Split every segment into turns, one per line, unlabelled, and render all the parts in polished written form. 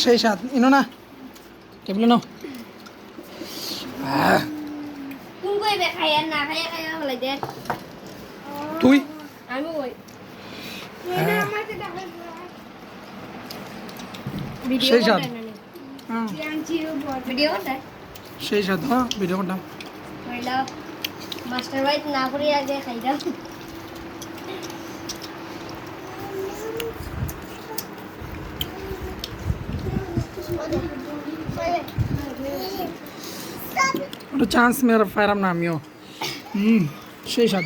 সেই স্বাদ ইনো না টেবিলে নাও
তুমি কইবে খাইয়া না খাইয়া খাইয়া বলে দে
তুই
আমি কই
হ্যাঁ,
ভিডিও
সেই স্বাদ।
করতে না
হ্যাঁ,
ভিডিও করতে
সেই স্বাদ হ্যাঁ ভিডিও করতাম
কইলা মাস্টার ভাই না করে আগে খাই দাও
ওটা চান্স মেরে ফাইরাম না আমিও সেই স্বাদ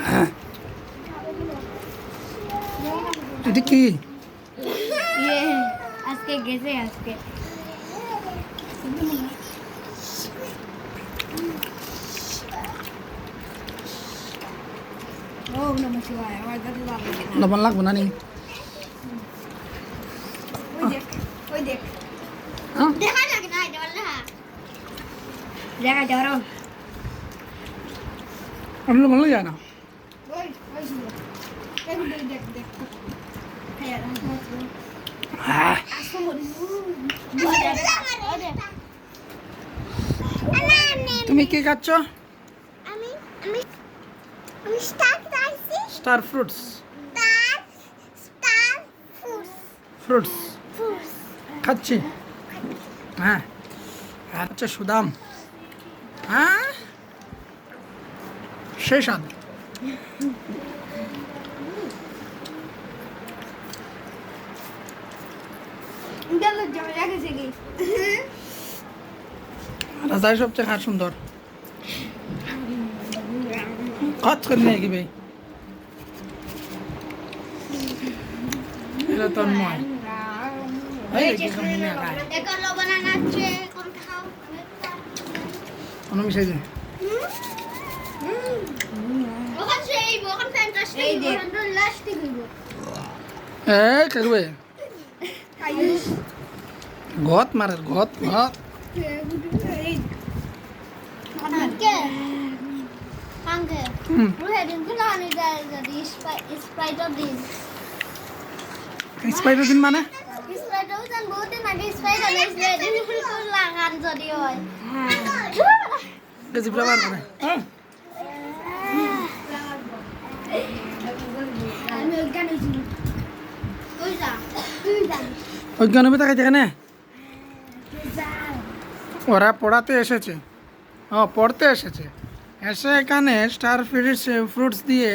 হ্যাঁ। এটা কি
ইয়ে আজকে গেছে আজকে ও নমস্কার আমার দাদু বাবা
লবণ লাগবো না নি
ওই দেখ
হ্যাঁ
দেখা যাক না এটা বললা দেখা যাও
আমি লবণ লাগে না
ওই ওই শুনো দেখ দেখ দেখ খাইয়া দাও
হ্যাঁ
আসো মরি
তুমি কি খাচ্ছ
আমি আমি আমি স্টার খাইছি
star fruits
star foods
fruits
foods
খাচ্ছি হ্যাঁ আচ্ছা সুদাম হ্যাঁ সেই স্বাদ
গেল জয়া গেছে কি
রাজাই সবচেয়ে খাওয়া সুন্দর কত করে নিয়ে কি ভাই এটা তোর ময় এই কি কম নিয়ে খায়
এখন লবণ আনাচ্ছে কোন খাও
কোনো মিশাই দে
ওখান সেই ওখান ফ্যান্টাস্টিক ওখান লাস্টিক হইব
এই করবে
আয়ুষ
ঘত মারে ঘত ঘত
আজকে কাঙ্গে
হুম
রুহে দিন তো না নি যায় যদি স্প্রাইটার দিন
স্পাইডার দিন মানে
স্প্রাইটার জান বহুত দিন আগে স্প্রাইটার লাইছে দিন ফুল লাগান যদি হয়
গেছি ব্যবহার করে
আমি ওইখানে ছিল তুই যা তুই যা
অজ্ঞান হবে তাকাই যেখানে ওরা পড়াতে এসেছে পড়তে এসেছে এসে এখানে স্টার ফ্রুটস দিয়ে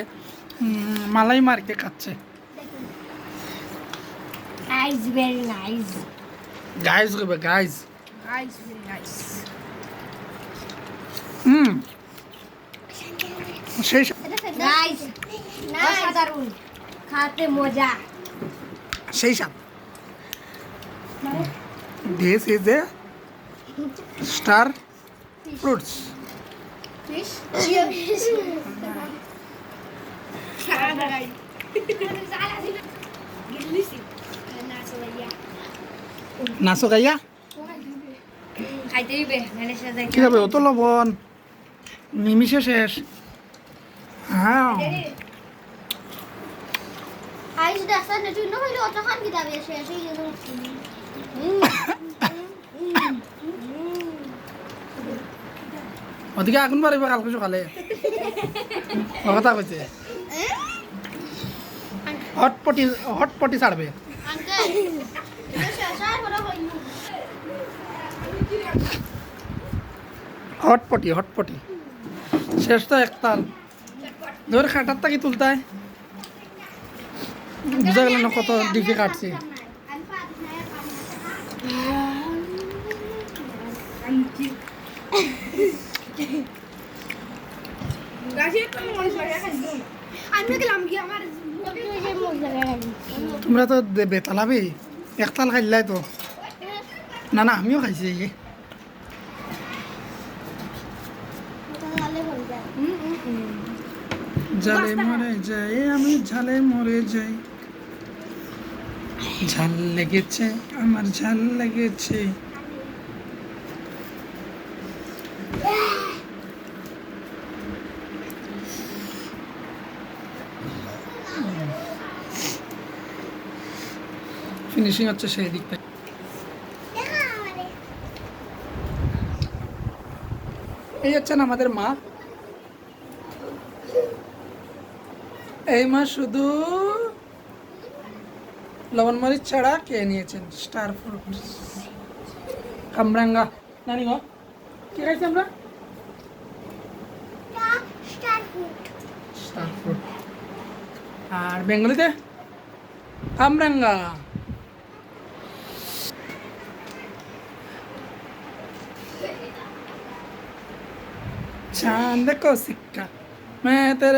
মালাই মার্কে খাচ্ছে
Nice, very nice.
গাইজ করবে গাইজ
Nice, very nice.
সেই
Nice. অসাধারণ খাতে মজা
সেই সাথ this is a star fruits
fish
নাচো গাইয়া
খাইতে দিবে মানে সাথে
কি হবে অত লবণ নিমিষে শেষ হ্যাঁ
আইস দাসা না তুই নহইলো অত খান কি দাবি আছে সেই জন্য
ওদিকে আগুন বাড়িব কালকে সকালে ও কথা কইছে হটপটি ছাড়বে
আঙ্কেল এটা শেষার বড় হইল
হটপটি শেষ তো একতাল ধরে খাটার তাকে তুলতায় বুঝা গেল না কত দিকে কাটছি
আমি গেলাম কি আমার
তোমরা তো বেতালাবে একতাল খাইলাই তো না না আমিও খাইছি এই জালে মরে যাই আমি ঝালে মরে যাই ঝাল লেগেছে আমার ঝাল লেগেছে ফিনিশিং হচ্ছে সেই দিক থেকে।
দেখা আমারে
এই হচ্ছেন আমাদের মা। এই মা শুধু লবণ মরিচ ছাড়া খেয়ে নিয়েছেন স্টার ফ্রুট কামরাঙ্গা। নানি গো কি খাইছি আমরা?
Star food
star fruit. আর বেঙ্গলিতে কামরাঙ্গা। चांद को सिक्का मैं तेरे